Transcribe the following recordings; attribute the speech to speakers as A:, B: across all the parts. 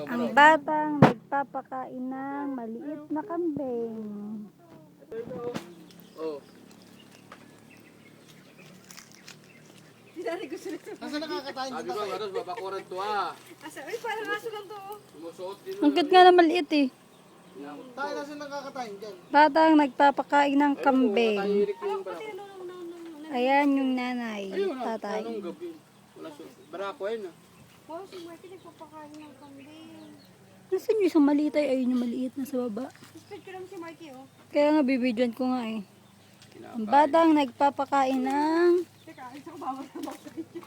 A: Ang batang nagpapakain ng maliit na kambing.
B: Oh.
C: Nasaan nakakatayin
B: Sabi
C: dito?
B: ko, gatos, babakuran to ah.
D: Ay, parang aso lang to.
B: Sumusuot din.
A: Ang cute nga na maliit eh.
C: Tayo nasaan nakakatayin dyan?
A: Batang nagpapakain ng kambing.
B: Tahirik yung barako.
A: Ayan yung nanay,
B: Ayun ah,
A: tatay.
B: anong gabi? Wala suot. Barako ayun ah.
D: Wow, si Marky nagpapakain ng kambing.
A: Nasaan yung isang maliit ay ayun yung maliit na sa baba.
D: Speed ko lang si Marky, oh.
A: Kaya nga bibidyoan ko nga eh. Ang
B: Kinakain.
A: batang nagpapakain ng
D: Teka, isa ko bawal na bawal sa video.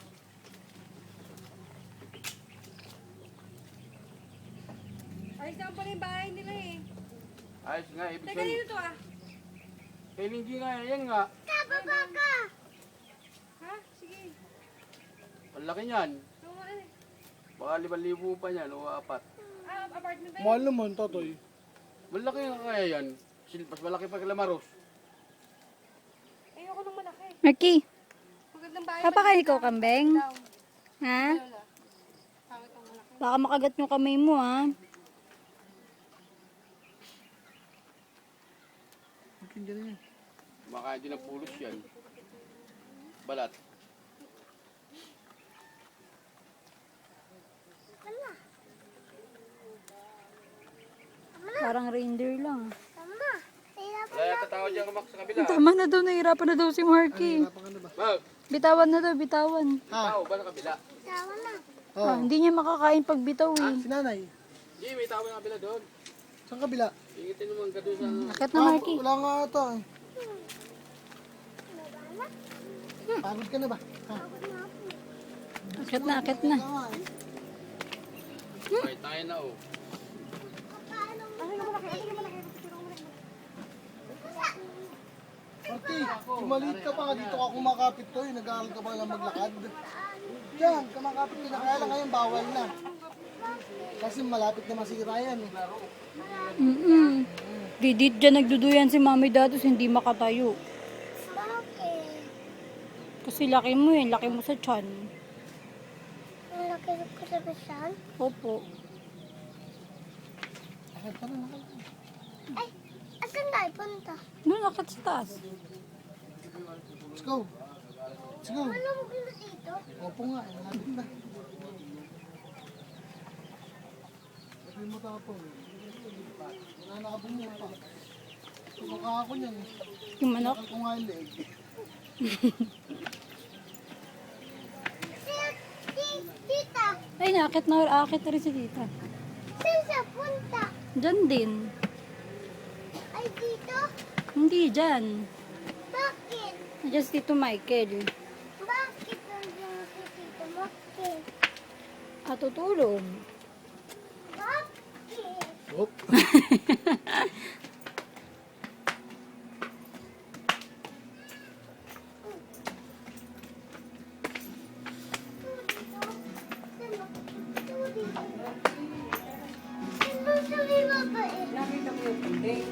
D: Ayos naman pala yung bahay nila eh.
B: Ayos nga, ibig
D: Teka,
B: sabihin.
D: dito to ah.
B: Kay Lindy nga, yan nga.
D: Ha? Sige.
B: Ang laki niyan.
D: Ano nga eh.
B: Baka 5,000 pa niyan o 4.
D: Ah, apartment ba yun?
C: Mahal naman, Totoy.
B: Malaki nga kaya yan. Mas malaki pa kay Lamaros.
D: Ayoko nung malaki.
A: Marky,
D: Magandang bahay.
A: papakain ikaw kambing?
D: Daw.
A: Ha?
D: Lola. Pangit ang malaki.
A: Baka makagat yung kamay mo ha.
B: Kumakain din ng pulos yan. Balat.
A: Parang reindeer lang.
B: Wala yata tao dyan kumak sa kabila.
A: Tama na daw, nahihirapan na daw si Marky.
C: Napang ano ba?
B: Mag,
A: Bitawan na daw, bitawan.
B: tao ba sa kabila?
A: Ah, hindi niya makakain pag bitaw eh.
C: Si nanay.
B: Hindi, may tao sa kabila doon.
C: Saan kabila?
B: Ingitin naman ka doon sa...
A: Akit na Marky.
C: Wala nga ito eh. Pagod ka na ba? Ha?
A: Akit na, akit na.
C: Wala nga eh.
B: Ay, tayo na oh.
C: Marty, maliit ka pa nga dito ka kumakapit to eh. Nag-aaral ka pa lang maglakad. Diyan, kumakapit ka na. Kaya lang ngayon bawal na. Kasi malapit na masira yan eh.
A: Didit dyan nagduduyan si mami datos hindi makatayo. Kasi laki mo eh, laki mo sa tiyan.
E: Ang laki ko sa basan.
A: Opo.
C: Akit ka na, nakal.
E: Ay, asan tayo punta?
A: Doon akit sa taas.
C: Let's go. Let's go.
E: Ano mo kilo dito?
C: Opo nga, eh, malapit na. Sabi mo tapos. Wala nakabungo pa. Tumaka ako niyan eh.
A: Yung manok.
C: Nakal ko nga yung leeg.
E: Tita,
A: Ay, nakakit na rin si tita.
E: saan siya punta?
A: Diyan din.
E: Ay, dito?
A: Hindi dyan.
E: Bakit?
A: Diyan si Tito Michael.
E: Bakit nandiyan si Tito Bakit?
A: At tutulong.
E: Bakit?
C: Oop.
E: Sino sa may babae?
D: Nakita mo yung kambing.